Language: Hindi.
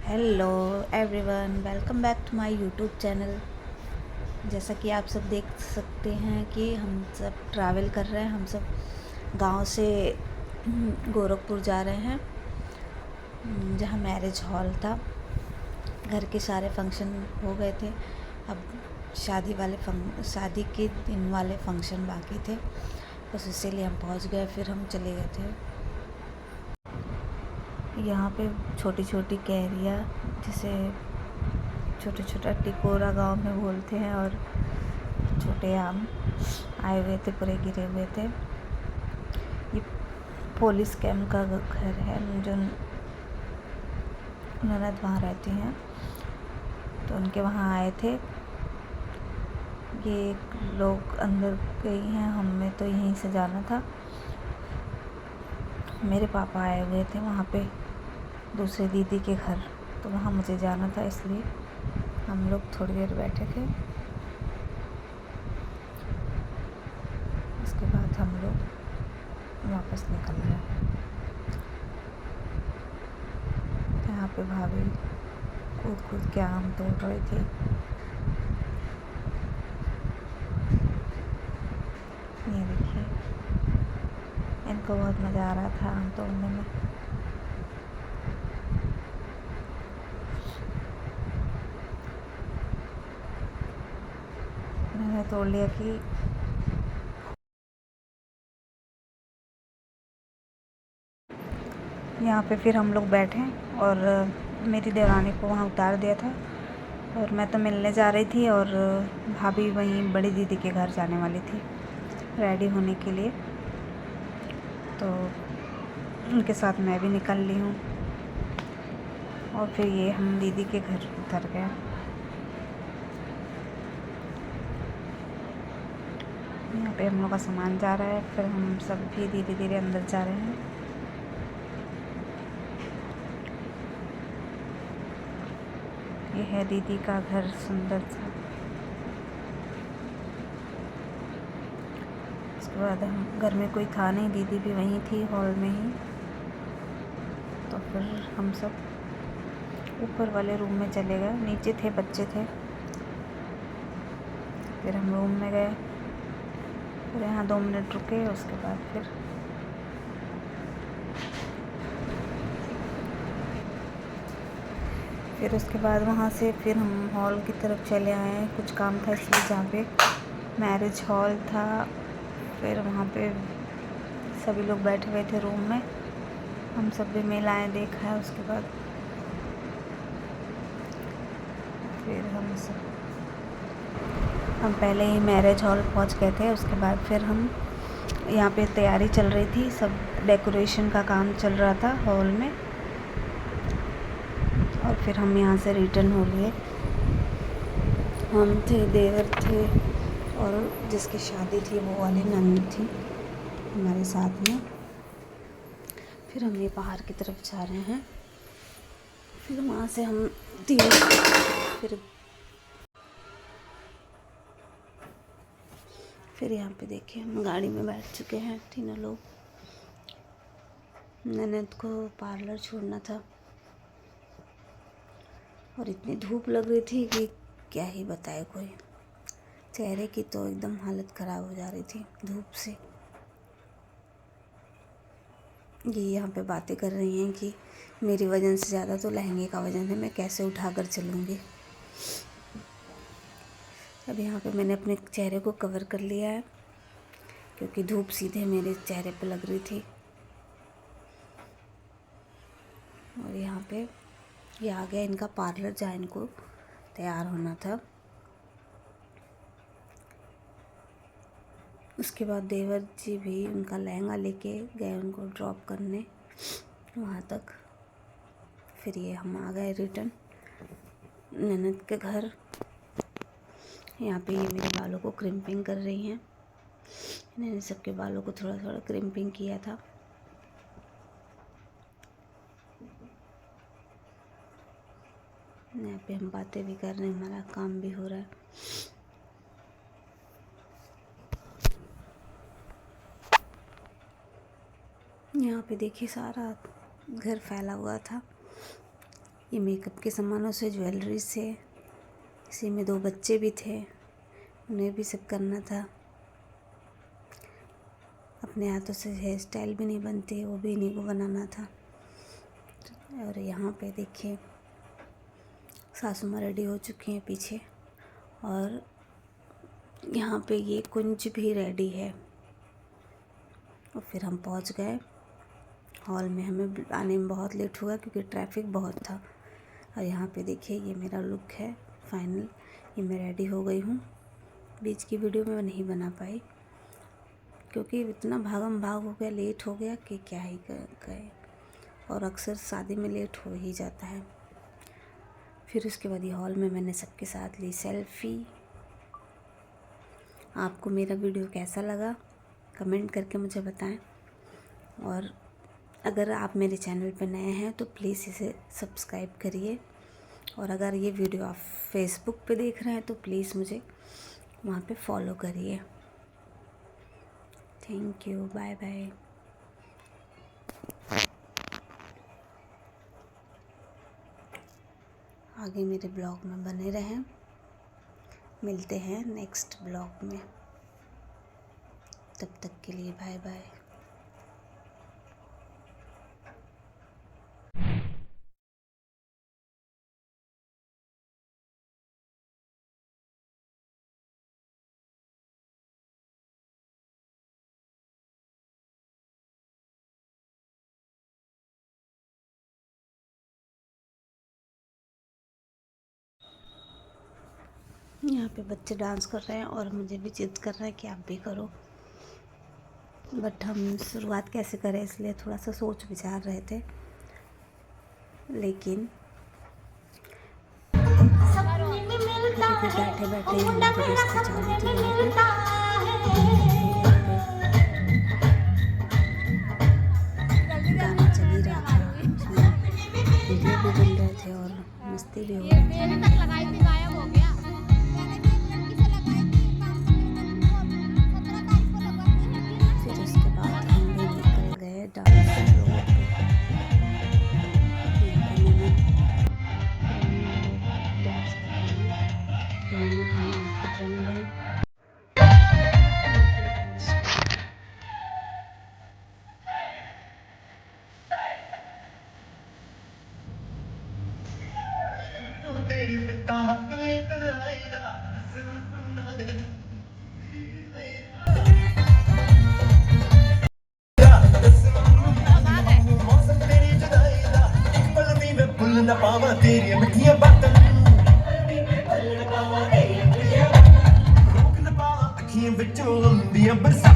Hello everyone, welcome back to my YouTube channel. जैसा कि आप सब देख सकते हैं कि हम सब ट्रैवल कर रहे हैं। हम सब गांव से गोरखपुर जा रहे हैं, जहां मैरिज हॉल था। घर के सारे फंक्शन हो गए थे। अब शादी के दिन वाले फंक्शन बाकी थे, बस इसीलिए हम पहुंच गए। फिर हम चले गए थे। यहाँ पे छोटी छोटी कैरियाँ, जिसे छोटा छोटा टिकोरा गांव में बोलते हैं, और छोटे आम आए हुए थे, पूरे गिरे हुए थे। ये पुलिस कैंप का घर है, जो ननद वहाँ रहती हैं, तो उनके वहाँ आए थे। ये लोग अंदर गई हैं, हमें तो यहीं से जाना था। मेरे पापा आए हुए थे वहाँ पे दूसरे दीदी के घर, तो वहाँ मुझे जाना था, इसलिए हम लोग थोड़ी देर बैठे थे। उसके बाद हम लोग वापस निकल गए। यहाँ पे भाभी कूद कूद के आम तोड़ रही थी। ये देखिए, इनको बहुत मज़ा आ रहा था आम तोड़ने में। मैंने तोड़ लिया कि यहाँ पे फिर हम लोग बैठे, और मेरी देवरानी को वहाँ उतार दिया था, और मैं तो मिलने जा रही थी, और भाभी वहीं बड़ी दीदी के घर जाने वाली थी रेडी होने के लिए, तो उनके साथ मैं भी निकल ली हूँ। और फिर ये हम दीदी के घर उतर गए। यहाँ पे हम लोग का सामान जा रहा है, फिर हम सब भी धीरे धीरे अंदर जा रहे हैं। ये है दीदी का घर, सुंदर सा। उसके बाद हम घर में कोई था नहीं, दीदी भी वहीं थी हॉल में ही, तो फिर हम सब ऊपर वाले रूम में चले गए। नीचे थे, बच्चे थे। फिर हम रूम में गए, फिर यहाँ 2 मिनट रुके। उसके बाद फिर उसके बाद वहाँ से फिर हम हॉल की तरफ चले आए। कुछ काम था इसलिए, जहाँ पे मैरिज हॉल था। फिर वहाँ पे सभी लोग बैठे हुए थे रूम में, हम सब भी मिल आए, देखा है। उसके बाद फिर हम पहले ही मैरिज हॉल पहुँच गए थे। उसके बाद फिर हम यहाँ पे तैयारी चल रही थी, सब डेकोरेशन का काम चल रहा था हॉल में, और फिर हम यहाँ से रिटर्न हो लिए। हम थे, देवर थे, और जिसकी शादी थी वो वाली नंद थी हमारे साथ में। फिर हम ये पहाड़ की तरफ जा रहे हैं। फिर वहाँ से हम फिर यहाँ पे देखिए, हम गाड़ी में बैठ चुके हैं तीनों लोग। ननद को पार्लर छोड़ना था, और इतनी धूप लग रही थी कि क्या ही बताए कोई। चेहरे की तो एकदम हालत ख़राब हो जा रही थी धूप से। ये यहाँ पे बातें कर रही हैं कि मेरी वज़न से ज़्यादा तो लहंगे का वज़न है, मैं कैसे उठा कर चलूँगी। अब यहाँ पे मैंने अपने चेहरे को कवर कर लिया है, क्योंकि धूप सीधे मेरे चेहरे पे लग रही थी। और यहाँ पे ये आ गया इनका पार्लर, जहाँ इनको तैयार होना था। उसके बाद देवर जी भी उनका लहंगा लेके गए उनको ड्रॉप करने वहाँ तक। फिर ये हम आ गए रिटर्न ननद के घर। यहाँ पे ये मेरे बालों को क्रिम्पिंग कर रही हैं। मैंने सबके बालों को थोड़ा थोड़ा क्रिम्पिंग किया था। यहाँ पे हम बातें भी कर रहे हैं, हमारा काम भी हो रहा है। यहाँ पे देखिए, सारा घर फैला हुआ था। ये मेकअप के सामानों से, ज्वेलरी से। इसी में 2 बच्चे भी थे, उन्हें भी सब करना था। अपने हाथों से हेयर स्टाइल भी नहीं बनती, वो भी इन्हीं को बनाना था। और यहाँ पे देखिए सासू माँ रेडी हो चुकी हैं पीछे, और यहाँ पे ये कुंज भी रेडी है। और फिर हम पहुँच गए हॉल में। हमें आने में बहुत लेट हुआ क्योंकि ट्रैफिक बहुत था। और यहाँ पे देखिए ये मेरा लुक है फाइनल। ये मैं रेडी हो गई हूँ। बीच की वीडियो में नहीं बना पाई क्योंकि इतना भागम भाग हो गया, लेट हो गया कि क्या ही कहे। और अक्सर शादी में लेट हो ही जाता है। फिर उसके बाद ये हॉल में मैंने सबके साथ ली सेल्फ़ी। आपको मेरा वीडियो कैसा लगा कमेंट करके मुझे बताएं। और अगर आप मेरे चैनल पर नए हैं तो प्लीज़ इसे सब्सक्राइब करिए। और अगर ये वीडियो आप फेसबुक पे देख रहे हैं तो प्लीज़ मुझे वहाँ पे फॉलो करिए। Thank you, bye bye. आगे मेरे ब्लॉग में बने रहें। मिलते हैं नेक्स्ट ब्लॉग में। तब तक के लिए बाय बाय। यहाँ पे बच्चे डांस कर रहे हैं और मुझे भी जिद कर रहा है कि आप भी करो। बट हम शुरुआत कैसे करें इसलिए थोड़ा सा सोच विचार रहे थे, लेकिन बैठे बैठे दोस्ती चालू थी गाना चल ही रहा था, वीडियो भी बन रहे थे और मस्ती भी हो रही थी। फिर उसके बाद हम भी निकल गए डांस फ्लोर पे। डांस कर रही हूँ। ना पावा तेरी मिठिया बातन रोक ना पावा अखियां विचों लंबियां बरसा